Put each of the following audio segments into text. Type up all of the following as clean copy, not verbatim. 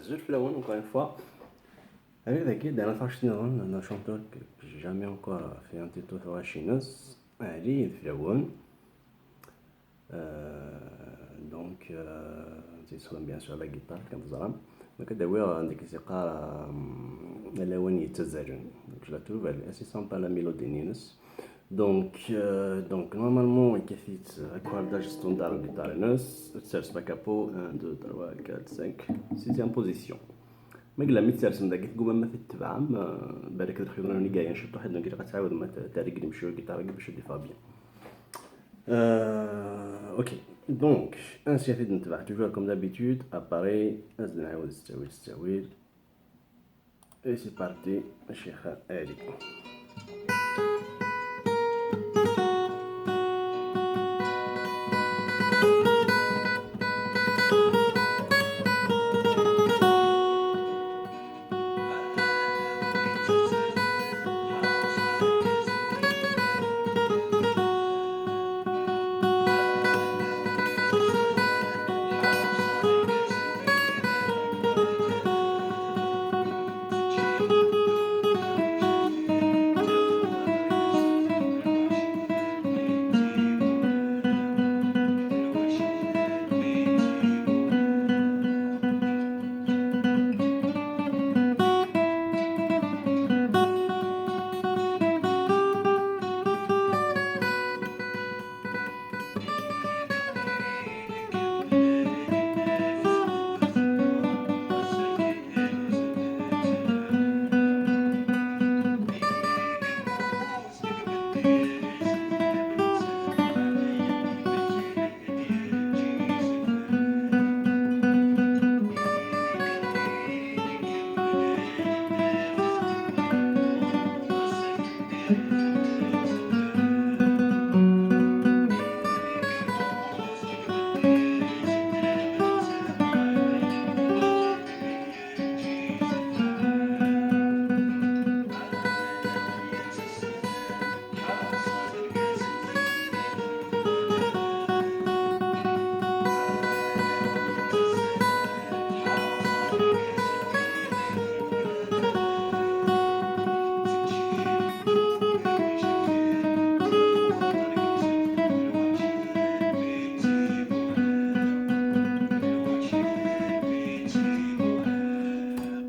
Zulflaouen, encore une fois. Avec David, أنا فرشتني أظن un chanteur que j'ai jamais encore fait un titre sur la chineuse. Ali Zulflaouen. دونك تيسخدم بيان سور على الجيتار كنتزرم ما كداوي ديك الموسيقى الاواني يتزاجون دونك لا توف اسي سامبا لا ميلودي نينس دونك نورمالمون كيفيت اكوارداج ستوندار جيتار نوس تسرس باكابو 1 2 3 4 5 سيزيام بوزيسيون ما قلا ميتسرسم داك تقوم ما تتبعم بالك الخيروني كاع نشط واحد دونك غتعاود ما تاريك نمشيو الجيتار باش دي فابيان. Ok, donc, un CFD d'Intva, toujours comme d'habitude, apparaît, et c'est parti, Cheikh Ali.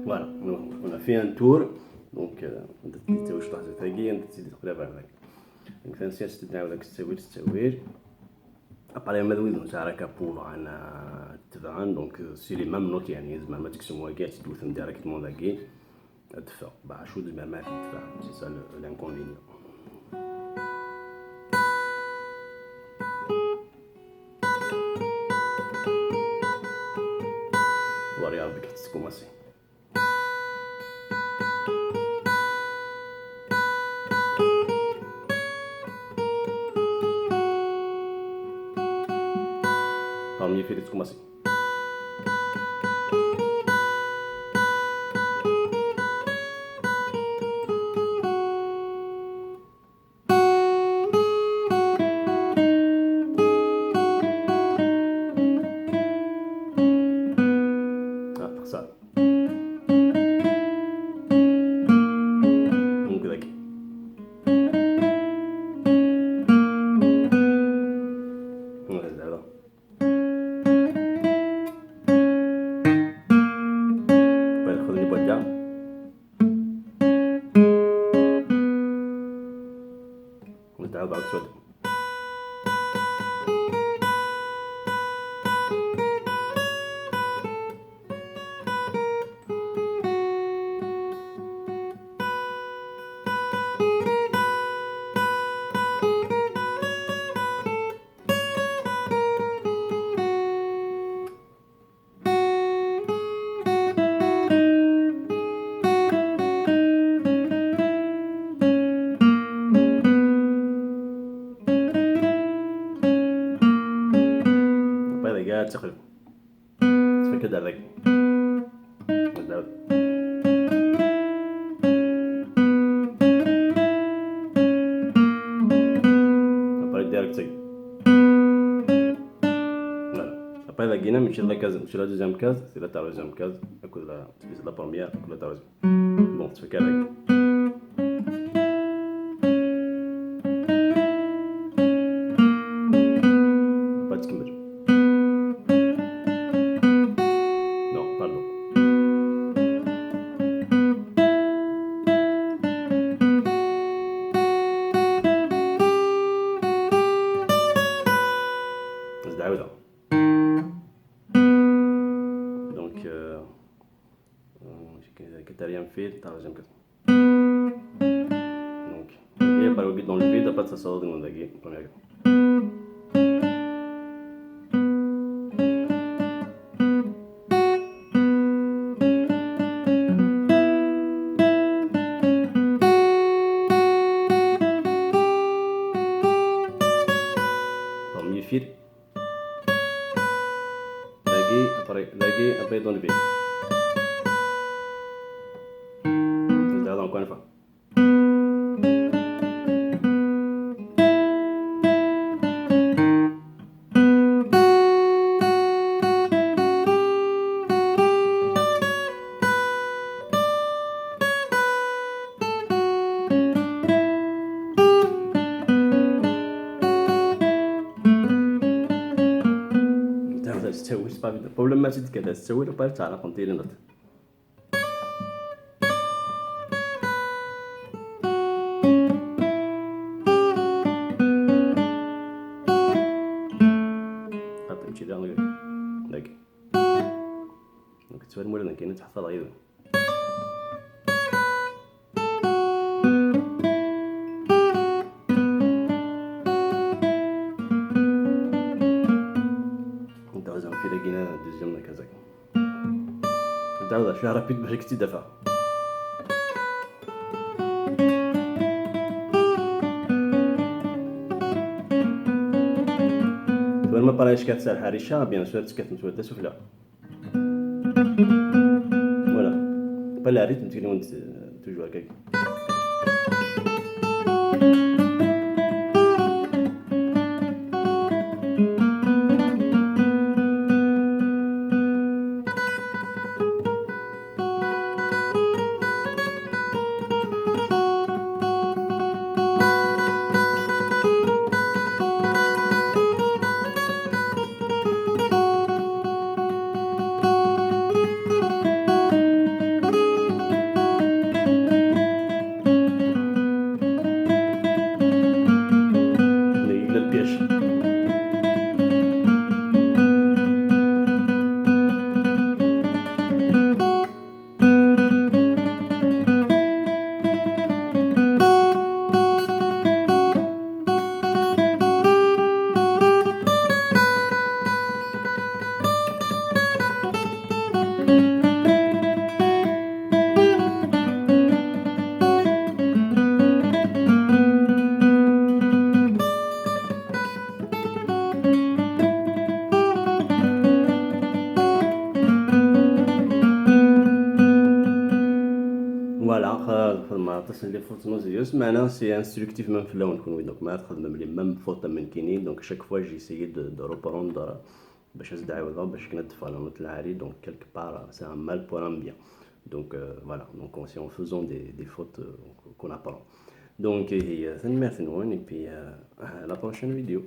Voilà, on a fait un tour, donc انت تديتي واش طاح تاكي انت تزيد تقلب على هذاك دونك فانسيات تدعو داك التسوير اباري ما دويز تاع راكا بور انا تبعان دونك سي لي ميم نوت يعني زعما ما تكسموا كاع تدوثم ديريكتمون داكي الدفا باش شو زعما ما في الدفا سي سا لانكونفينيون. وري ربك تسكوماسي parmi les filets commencer. Ah, ça. Donc, d'accord. Voilà. نتعاود على الصوت. قاعد تقلب تفكر دارك داود ابري دارك تي لا ابري لقينا من تمشي لكاز تمشي لا دوزيام كاز سي لا ترويزيام كاز اكل لا تبيس لا بروميير اكل لا ترويزيام بون تفك هذاك با تكمل نو باردون نزيد عاودها دونك quatrième fil, troisième case. Donc, et par le dans le vide, après ça sort de mon daguet, première gamme. Premier fil, daguet, après dans le vide. Encore une fois. تسوي بروبليم ما تزيد كذا تسوي وبعد تعرف كونتيني نوت تمشي داك داك دونك تسوي مولانا كاين تحفظ غير ندوزو في لقينا دوزيام كذاك ندوزو شويه رابيد باش كنتي دافع ما بارايش كتسال حريشه بيان سور كتمتودا سفلى فوالا با لا ريتم تكلمون توجور هكاك ما تصل لي فوت نوزيوس معنا سي انستركتيف ميم في اللون نكون دونك ما تخدم بلي ميم فوت من كاينين دونك شاك فوا جي سيي دو روبروندر باش نزيد نعاودها باش كندف على نوت العالي دونك كالك بار سي ان مال بور ان بيان دونك فوالا دونك سي اون فوزون دي فوت كون ابرون دونك هي ثاني ميرسي نوين اي بي لا بروشين فيديو